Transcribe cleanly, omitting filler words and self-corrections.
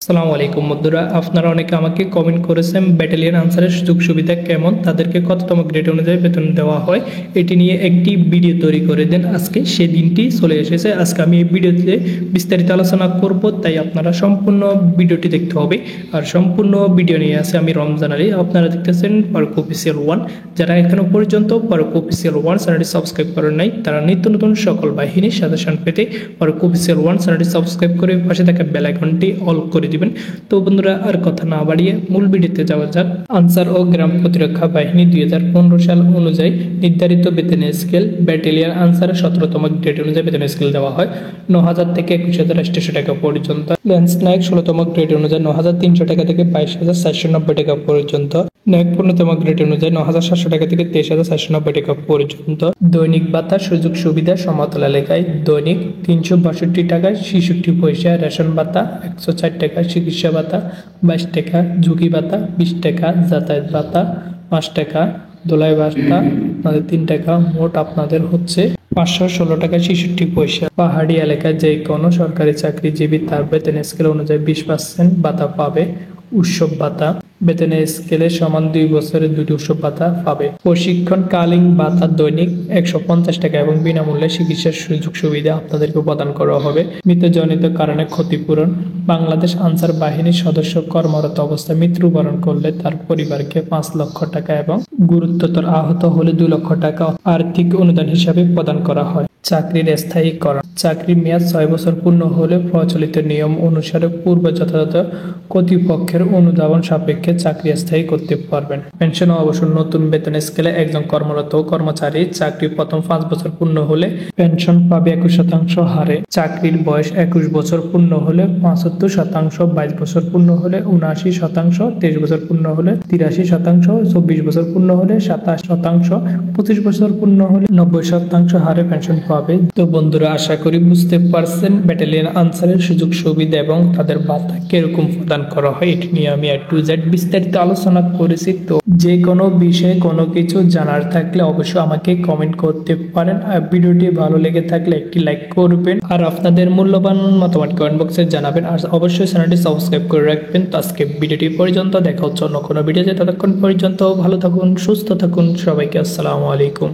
আসসালামু আলাইকুম বন্ধুরা, আপনারা অনেকে আমাকে কমেন্ট করেছেন ব্যাটালিয়ন আনসারের সুযোগ সুবিধা কেমন, তাদেরকে কততম গ্রেড অনুযায়ী বেতন দেওয়া হয়, এটি নিয়ে একটি ভিডিও তৈরি করে দেন। আজকে সেই দিনটি চলে এসেছে। আজকে আমি এই ভিডিওতে বিস্তারিত আলোচনা করব, তাই আপনারা সম্পূর্ণ ভিডিওটি দেখতে হবে। আর সম্পূর্ণ ভিডিও নিয়ে আছে আমি রমজান আলী। আপনারা দেখতেছেন ফারুক অফিসিয়াল 1। যারা এখনো পর্যন্ত ফারুক অফিসিয়াল 1 চ্যানেলটি সাবস্ক্রাইব করেন নাই, তারা নিত্য নতুন সকল বাহিনীর সাজেশন পেতে ফারুক অফিসিয়াল 1 চ্যানেলটি সাবস্ক্রাইব করে পাশে থাকা বেল আইকনটি অল করে দিবেন। তো বন্ধুরা, আর কথা না বাড়িয়ে মূল ভিডিওতে যাওয়া যাক। আনসার ও গ্রাম প্রতিরক্ষা বাহিনী 2015 সাল অনুযায়ী নির্ধারিত বেতনের স্কেল ব্যাটালিয়ন আনসারের 17তম গ্রেড অনুযায়ী বেতনের স্কেল দেওয়া হয় 9,000 থেকে 21,800 টাকা পর্যন্ত। ল্যান্স নায়ক 16তম গ্রেড অনুযায়ী 9,300 টাকা থেকে 22,490 টাকা পর্যন্ত। নায়ক 15তম গ্রেড অনুযায়ী 9,700 টাকা থেকে 23,490 টাকা পর্যন্ত। দৈনিক ভাতা সুযোগ সুবিধা সমতল এলাকায় দৈনিক 362 টাকা 66 পয়সা, রেশন ভাতা 104 টাকা, চিকিৎসা ভাতা 22 টাকা, ঝুঁকি ভাতা 20 টাকা, যাতায়াত ভাতা 5 টাকা, দোলাই ভাতা আপনাদের 3 টাকা। মোট আপনাদের হচ্ছে 516 টাকা 66 পয়সা। পাহাড়ি এলাকায় যে কোনো সরকারি চাকরিজীবী তার বেতনের স্কেল অনুযায়ী 20% ভাতা পাবে। উৎসব ভাতা বেতনের স্কেলে সমান 2 বছরের 2টি উৎসব ভাতা পাবে। প্রশিক্ষণকালীন ভাতা দৈনিক 150 টাকা এবং বিনামূল্যে চিকিৎসার সুযোগ সুবিধা আপনাদেরকে প্রদান করা হবে। মৃত্যুজনিত কারণে ক্ষতিপূরণ বাংলাদেশ আনসার বাহিনীর সদস্য কর্মরত অবস্থায় মৃত্যুবরণ করলে তার পরিবারকে 5 লক্ষ টাকা এবং গুরুতর আহত হলে 2 লক্ষ টাকা আর্থিক অনুদান হিসাবে প্রদান করা হয়। চাকরির স্থায়ীকরণ চাকরির মেয়াদ 6 বছর পূর্ণ হলে প্রচলিত নিয়ম অনুসারে পূর্ব যথাযথ কর্তৃপক্ষের অনুধাবন সাপেক্ষে চাকরি স্থায়ী করতে পারবেন। পেনশন ও অবসর নতুন বেতন স্কেলে একজন কর্মরত কর্মচারী চাকরি প্রথম 5 বছর পূর্ণ হলে পেনশন পাবে 21% হারে। চাকরির বয়স 21 বছর পূর্ণ হলে 75%, 22 বছর পূর্ণ হলে 79%, 23 বছর পূর্ণ হলে 83%, 24 বছর পূর্ণ হলে 27%, 25 বছর পূর্ণ হলে 90% হারে পেনশন পাবে। তো বন্ধুরা, আশা করি বুঝতে পারছেন ব্যাটালিয়ন আনসারের সুযোগ সুবিধা এবং তাদের ভাতা কিরকম প্রদান করা হয়। এটি নিয়ে আমি A to Z বিস্তারিত আলোচনা করেছি। তো যে কোনো বিষয়ে কোনো কিছু জানার থাকলে অবশ্যই আমাকে কমেন্ট করতে পারেন। আর ভিডিওটি ভালো লেগে থাকলে একটি লাইক করবেন আর আপনাদের মূল্যবান মতামত কমেন্ট বক্সে জানাবেন। আর অবশ্যই চ্যানেলটি সাবস্ক্রাইব করে রাখবেন। তো আজকে ভিডিওটি পর্যন্ত, দেখা হচ্ছে অন্য কোনো ভিডিওতে। ততক্ষণ পর্যন্ত ভালো থাকুন, সুস্থ থাকুন। সবাইকে আসসালামু আলাইকুম।